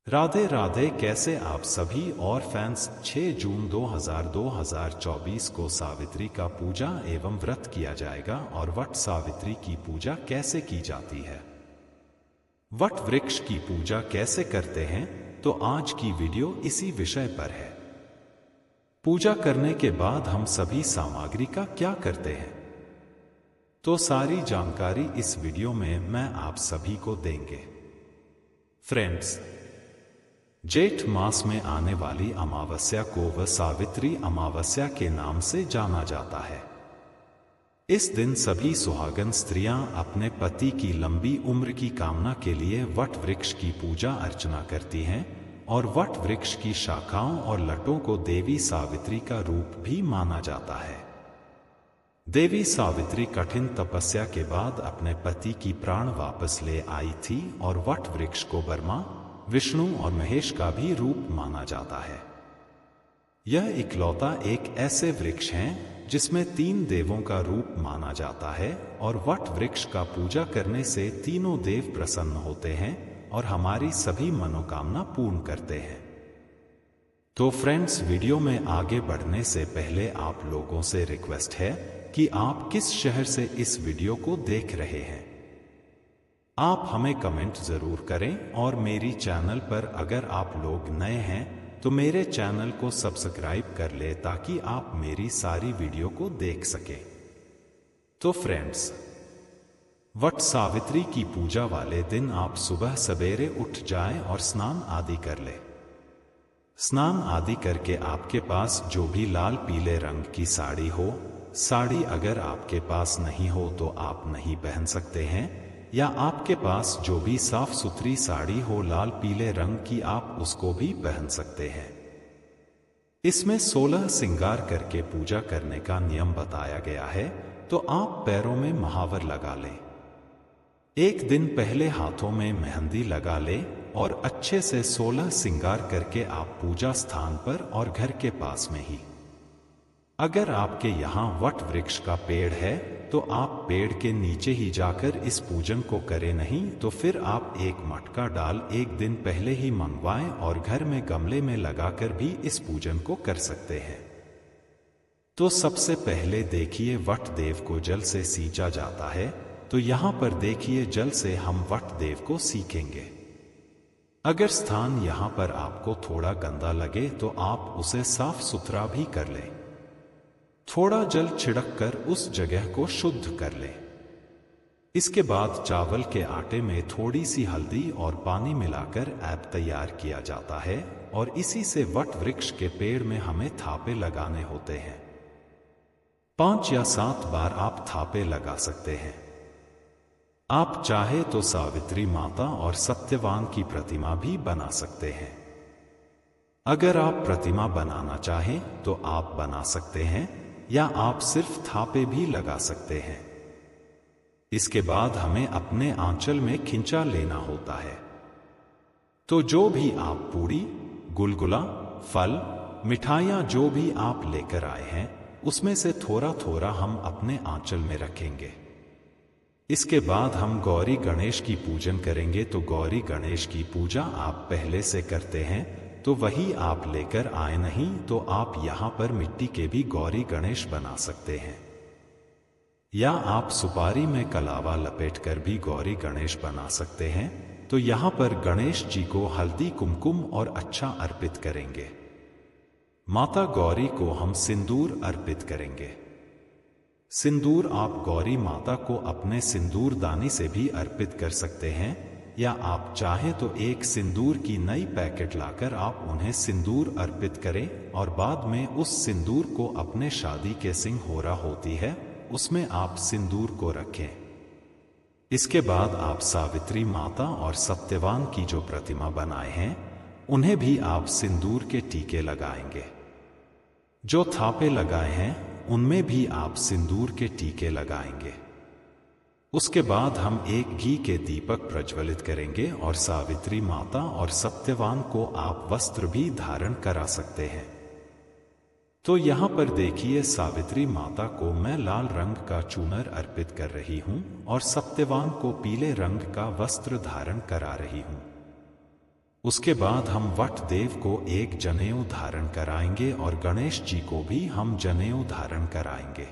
राधे राधे। कैसे आप सभी और फैंस 6 जून 2024 को सावित्री का पूजा एवं व्रत किया जाएगा। और वट सावित्री की पूजा कैसे की जाती है, वट वृक्ष की पूजा कैसे करते हैं, तो आज की वीडियो इसी विषय पर है। पूजा करने के बाद हम सभी सामग्री का क्या करते हैं, तो सारी जानकारी इस वीडियो में मैं आप सभी को देंगे। फ्रेंड्स, जेठ मास में आने वाली अमावस्या को वट सावित्री अमावस्या के नाम से जाना जाता है। इस दिन सभी सुहागन स्त्रियां अपने पति की लंबी उम्र की कामना के लिए वट वृक्ष की पूजा अर्चना करती हैं और वट वृक्ष की शाखाओं और लटों को देवी सावित्री का रूप भी माना जाता है। देवी सावित्री कठिन तपस्या के बाद अपने पति की प्राण वापस ले आई थी और वट वृक्ष को ब्रह्मा, विष्णु और महेश का भी रूप माना जाता है। यह इकलौता एक ऐसे वृक्ष हैं जिसमें 3 देवों का रूप माना जाता है और वट वृक्ष का पूजा करने से तीनों देव प्रसन्न होते हैं और हमारी सभी मनोकामना पूर्ण करते हैं। तो फ्रेंड्स, वीडियो में आगे बढ़ने से पहले आप लोगों से रिक्वेस्ट है कि आप किस शहर से इस वीडियो को देख रहे हैं, आप हमें कमेंट जरूर करें। और मेरी चैनल पर अगर आप लोग नए हैं तो मेरे चैनल को सब्सक्राइब कर ले ताकि आप मेरी सारी वीडियो को देख सकें। तो फ्रेंड्स, वट सावित्री की पूजा वाले दिन आप सुबह सवेरे उठ जाएं और स्नान आदि कर ले। स्नान आदि करके आपके पास जो भी लाल पीले रंग की साड़ी हो, साड़ी अगर आपके पास नहीं हो तो आप नहीं पहन सकते हैं, या आपके पास जो भी साफ सुथरी साड़ी हो लाल पीले रंग की, आप उसको भी पहन सकते हैं। इसमें 16 श्रृंगार करके पूजा करने का नियम बताया गया है, तो आप पैरों में महावर लगा लें। एक दिन पहले हाथों में मेहंदी लगा लें और अच्छे से 16 श्रृंगार करके आप पूजा स्थान पर और घर के पास में ही, अगर आपके यहाँ वट वृक्ष का पेड़ है तो आप पेड़ के नीचे ही जाकर इस पूजन को करें, नहीं तो फिर आप एक मटका डाल एक दिन पहले ही मंगवाएं और घर में गमले में लगाकर भी इस पूजन को कर सकते हैं। तो सबसे पहले देखिए वट देव को जल से सींचा जाता है, तो यहाँ पर देखिए जल से हम वट देव को सींचेंगे। अगर स्थान यहाँ पर आपको थोड़ा गंदा लगे तो आप उसे साफ सुथरा भी कर लें। थोड़ा जल छिड़क कर उस जगह को शुद्ध कर लें। इसके बाद चावल के आटे में थोड़ी सी हल्दी और पानी मिलाकर ऐप तैयार किया जाता है और इसी से वट वृक्ष के पेड़ में हमें थापे लगाने होते हैं। 5 या 7 बार आप थापे लगा सकते हैं। आप चाहे तो सावित्री माता और सत्यवान की प्रतिमा भी बना सकते हैं। अगर आप प्रतिमा बनाना चाहें तो आप बना सकते हैं, या आप सिर्फ थापे भी लगा सकते हैं। इसके बाद हमें अपने आंचल में खिंचा लेना होता है। तो जो भी आप पूड़ी, गुलगुला, फल, मिठाइयां जो भी आप लेकर आए हैं उसमें से थोड़ा थोड़ा हम अपने आंचल में रखेंगे। इसके बाद हम गौरी गणेश की पूजन करेंगे। तो गौरी गणेश की पूजा आप पहले से करते हैं तो वही आप लेकर आए, नहीं तो आप यहां पर मिट्टी के भी गौरी गणेश बना सकते हैं, या आप सुपारी में कलावा लपेटकर भी गौरी गणेश बना सकते हैं। तो यहां पर गणेश जी को हल्दी कुमकुम और अच्छा अर्पित करेंगे। माता गौरी को हम सिंदूर अर्पित करेंगे। सिंदूर आप गौरी माता को अपने सिंदूर दानी से भी अर्पित कर सकते हैं, या आप चाहें तो एक सिंदूर की नई पैकेट लाकर आप उन्हें सिंदूर अर्पित करें और बाद में उस सिंदूर को अपने शादी के सिंहोरा होती है उसमें आप सिंदूर को रखें। इसके बाद आप सावित्री माता और सत्यवान की जो प्रतिमा बनाए हैं उन्हें भी आप सिंदूर के टीके लगाएंगे। जो थापे लगाए हैं उनमें भी आप सिंदूर के टीके लगाएंगे। उसके बाद हम एक घी के दीपक प्रज्वलित करेंगे और सावित्री माता और सत्यवान को आप वस्त्र भी धारण करा सकते हैं। तो यहां पर देखिए सावित्री माता को मैं लाल रंग का चूनर अर्पित कर रही हूं और सत्यवान को पीले रंग का वस्त्र धारण करा रही हूं। उसके बाद हम वट देव को एक जनेऊ धारण कराएंगे और गणेश जी को भी हम जनेऊ धारण कराएंगे।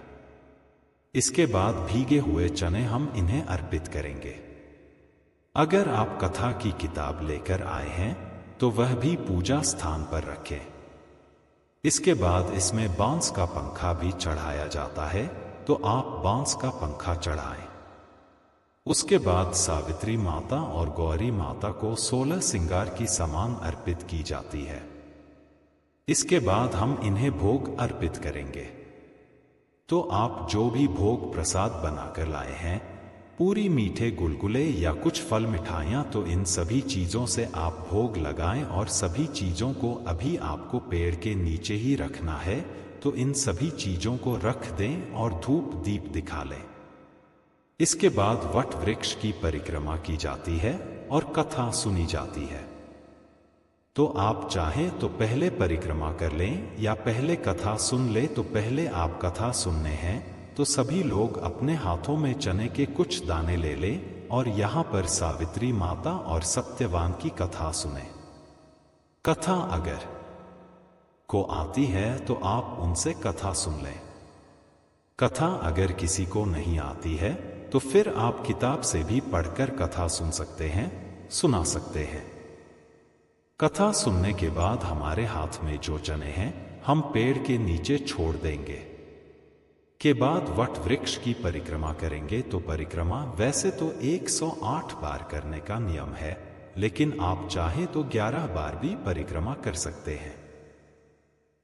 इसके बाद भीगे हुए चने हम इन्हें अर्पित करेंगे। अगर आप कथा की किताब लेकर आए हैं तो वह भी पूजा स्थान पर रखें। इसके बाद इसमें बांस का पंखा भी चढ़ाया जाता है, तो आप बांस का पंखा चढ़ाएं। उसके बाद सावित्री माता और गौरी माता को 16 सिंगार की सामान अर्पित की जाती है। इसके बाद हम इन्हें भोग अर्पित करेंगे। तो आप जो भी भोग प्रसाद बनाकर लाए हैं, पूरी मीठे गुलगुले या कुछ फल मिठाइयाँ, तो इन सभी चीज़ों से आप भोग लगाएं और सभी चीज़ों को अभी आपको पेड़ के नीचे ही रखना है, तो इन सभी चीज़ों को रख दें और धूप दीप दिखा लें। इसके बाद वट वृक्ष की परिक्रमा की जाती है और कथा सुनी जाती है। तो आप चाहें तो पहले परिक्रमा कर लें या पहले कथा सुन ले। तो पहले आप कथा सुनने हैं तो सभी लोग अपने हाथों में चने के कुछ दाने ले लें और यहाँ पर सावित्री माता और सत्यवान की कथा सुने। कथा अगर को आती है तो आप उनसे कथा सुन लें। कथा अगर किसी को नहीं आती है तो फिर आप किताब से भी पढ़कर कथा सुन सकते हैं, सुना सकते हैं। कथा सुनने के बाद हमारे हाथ में जो चने हैं हम पेड़ के नीचे छोड़ देंगे। के बाद वट वृक्ष की परिक्रमा करेंगे। तो परिक्रमा वैसे तो 108 बार करने का नियम है, लेकिन आप चाहें तो 11 बार भी परिक्रमा कर सकते हैं,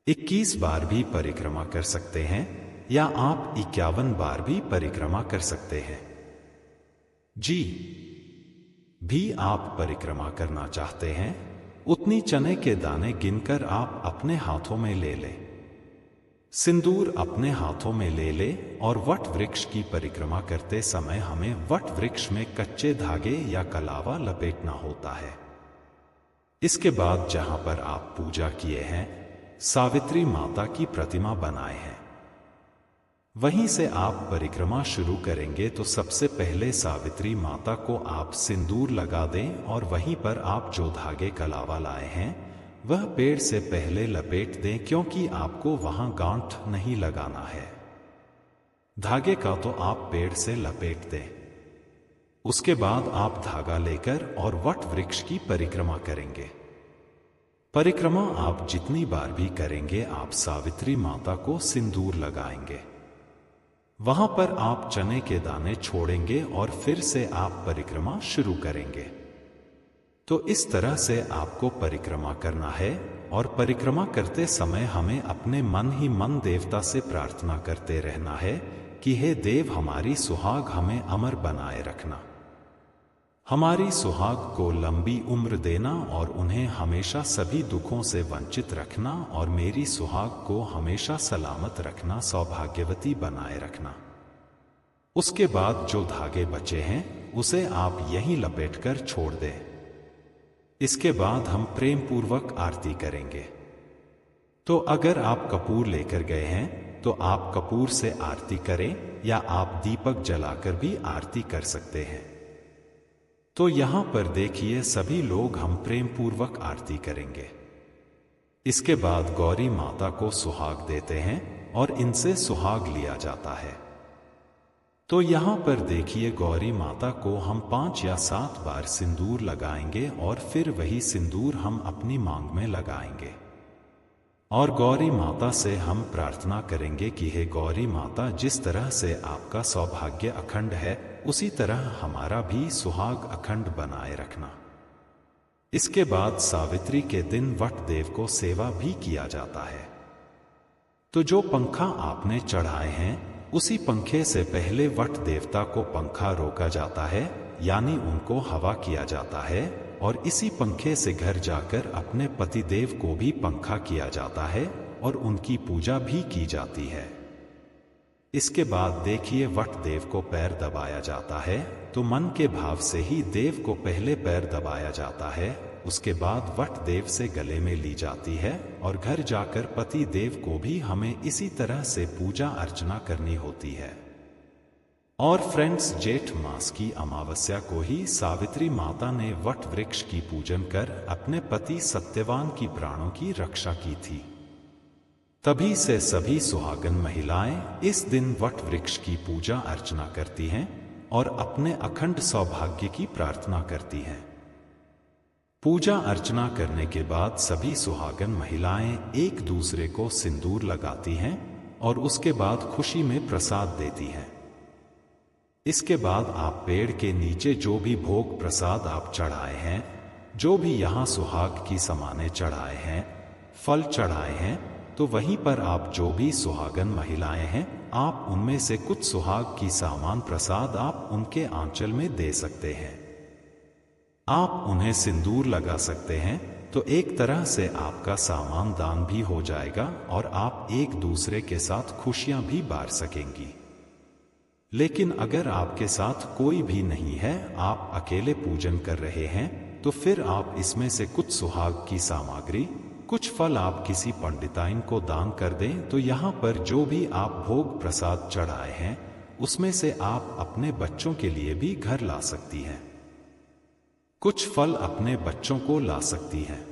21 बार भी परिक्रमा कर सकते हैं, या आप 51 बार भी परिक्रमा कर सकते हैं। जी भी आप परिक्रमा करना चाहते हैं, उतनी चने के दाने गिनकर आप अपने हाथों में ले लें। सिंदूर अपने हाथों में ले ले और वट वृक्ष की परिक्रमा करते समय हमें वट वृक्ष में कच्चे धागे या कलावा लपेटना होता है। इसके बाद जहां पर आप पूजा किए हैं, सावित्री माता की प्रतिमा बनाए हैं, वहीं से आप परिक्रमा शुरू करेंगे। तो सबसे पहले सावित्री माता को आप सिंदूर लगा दें और वहीं पर आप जो धागे कलावा लाए हैं वह पेड़ से पहले लपेट दें, क्योंकि आपको वहां गांठ नहीं लगाना है। धागे का तो आप पेड़ से लपेट दें। उसके बाद आप धागा लेकर और वट वृक्ष की परिक्रमा करेंगे। परिक्रमा आप जितनी बार भी करेंगे आप सावित्री माता को सिंदूर लगाएंगे। वहां पर आप चने के दाने छोड़ेंगे और फिर से आप परिक्रमा शुरू करेंगे। तो इस तरह से आपको परिक्रमा करना है और परिक्रमा करते समय हमें अपने मन ही मन देवता से प्रार्थना करते रहना है कि हे देव, हमारी सुहाग हमें अमर बनाए रखना, हमारी सुहाग को लंबी उम्र देना और उन्हें हमेशा सभी दुखों से वंचित रखना, और मेरी सुहाग को हमेशा सलामत रखना, सौभाग्यवती बनाए रखना। उसके बाद जो धागे बचे हैं उसे आप यहीं लपेटकर छोड़ दें। इसके बाद हम प्रेम पूर्वक आरती करेंगे। तो अगर आप कपूर लेकर गए हैं तो आप कपूर से आरती करें, या आप दीपक जलाकर भी आरती कर सकते हैं। तो यहां पर देखिए सभी लोग हम प्रेम पूर्वक आरती करेंगे। इसके बाद गौरी माता को सुहाग देते हैं और इनसे सुहाग लिया जाता है। तो यहां पर देखिए गौरी माता को हम 5 या 7 बार सिंदूर लगाएंगे और फिर वही सिंदूर हम अपनी मांग में लगाएंगे और गौरी माता से हम प्रार्थना करेंगे कि हे गौरी माता, जिस तरह से आपका सौभाग्य अखंड है उसी तरह हमारा भी सुहाग अखंड बनाए रखना। इसके बाद सावित्री के दिन वट देव को सेवा भी किया जाता है। तो जो पंखा आपने चढ़ाए हैं उसी पंखे से पहले वट देवता को पंखा रोका जाता है, यानी उनको हवा किया जाता है, और इसी पंखे से घर जाकर अपने पतिदेव को भी पंखा किया जाता है और उनकी पूजा भी की जाती है। इसके बाद देखिए वट देव को पैर दबाया जाता है। तो मन के भाव से ही देव को पहले पैर दबाया जाता है, उसके बाद वट देव से गले में ली जाती है और घर जाकर पति देव को भी हमें इसी तरह से पूजा अर्चना करनी होती है। और फ्रेंड्स, जेठ मास की अमावस्या को ही सावित्री माता ने वट वृक्ष की पूजन कर अपने पति सत्यवान की प्राणों की रक्षा की थी। तभी से सभी सुहागन महिलाएं इस दिन वट वृक्ष की पूजा अर्चना करती हैं और अपने अखंड सौभाग्य की प्रार्थना करती हैं। पूजा अर्चना करने के बाद सभी सुहागन महिलाएं एक दूसरे को सिंदूर लगाती हैं और उसके बाद खुशी में प्रसाद देती हैं। इसके बाद आप पेड़ के नीचे जो भी भोग प्रसाद आप चढ़ाए हैं, जो भी यहाँ सुहाग की समाने चढ़ाए हैं, फल चढ़ाए हैं, तो वहीं पर आप जो भी सुहागन महिलाएं हैं, आप उनमें से कुछ सुहाग की सामान प्रसाद आप उनके आंचल में दे सकते हैं। आप उन्हें सिंदूर लगा सकते हैं, तो एक तरह से आपका सामान दान भी हो जाएगा और आप एक दूसरे के साथ खुशियां भी बांट सकेंगी। लेकिन अगर आपके साथ कोई भी नहीं है, आप अकेले पूजन कर रहे हैं, तो फिर आप इसमें से कुछ सुहाग की सामग्री, कुछ फल आप किसी पंडिताइन को दान कर दें। तो यहाँ पर जो भी आप भोग प्रसाद चढ़ाए हैं, उसमें से आप अपने बच्चों के लिए भी घर ला सकती हैं। कुछ फल अपने बच्चों को ला सकती हैं।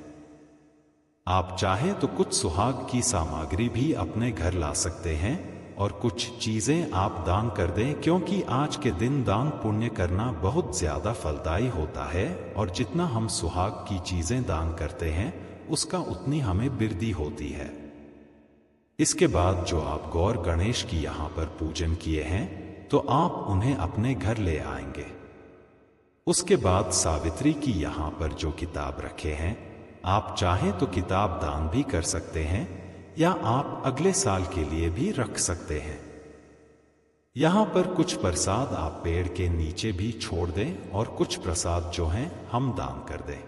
आप चाहें तो कुछ सुहाग की सामग्री भी अपने घर ला सकते हैं और कुछ चीजें आप दान कर दें, क्योंकि आज के दिन दान पुण्य करना बहुत ज्यादा फलदायी होता है और जितना हम सुहाग की चीजें दान करते हैं, उसका उतनी हमें वृद्धि होती है। इसके बाद जो आप गौर गणेश की यहाँ पर पूजन किए हैं, तो आप उन्हें अपने घर ले आएंगे। उसके बाद सावित्री की यहाँ पर जो किताब रखे हैं, आप चाहें तो किताब दान भी कर सकते हैं या आप अगले साल के लिए भी रख सकते हैं। यहाँ पर कुछ प्रसाद आप पेड़ के नीचे भी छोड़ दें और कुछ प्रसाद जो हैं हम दान कर दें।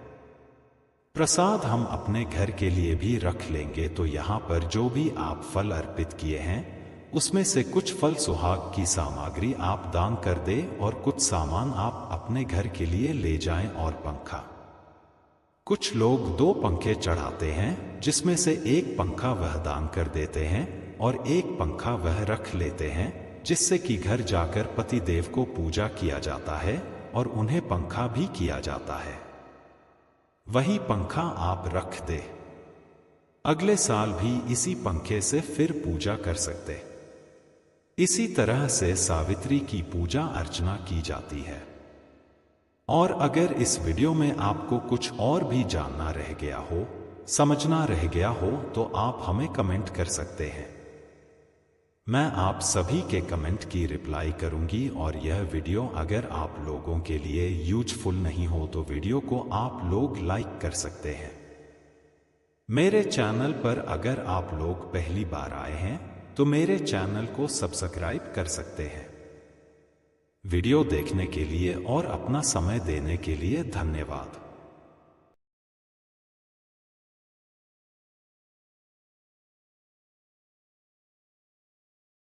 प्रसाद हम अपने घर के लिए भी रख लेंगे। तो यहाँ पर जो भी आप फल अर्पित किए हैं, उसमें से कुछ फल सुहाग की सामग्री आप दान कर दें और कुछ सामान आप अपने घर के लिए ले जाएं। और पंखा, कुछ लोग 2 पंखे चढ़ाते हैं, जिसमें से एक पंखा वह दान कर देते हैं और एक पंखा वह रख लेते हैं, जिससे कि घर जाकर पति देव को पूजा किया जाता है और उन्हें पंखा भी किया जाता है। वही पंखा आप रख दे, अगले साल भी इसी पंखे से फिर पूजा कर सकते। इसी तरह से सावित्री की पूजा अर्चना की जाती है। और अगर इस वीडियो में आपको कुछ और भी जानना रह गया हो, समझना रह गया हो, तो आप हमें कमेंट कर सकते हैं। मैं आप सभी के कमेंट की रिप्लाई करूंगी। और यह वीडियो अगर आप लोगों के लिए यूजफुल नहीं हो, तो वीडियो को आप लोग लाइक कर सकते हैं। मेरे चैनल पर अगर आप लोग पहली बार आए हैं, तो मेरे चैनल को सब्सक्राइब कर सकते हैं। वीडियो देखने के लिए और अपना समय देने के लिए धन्यवाद।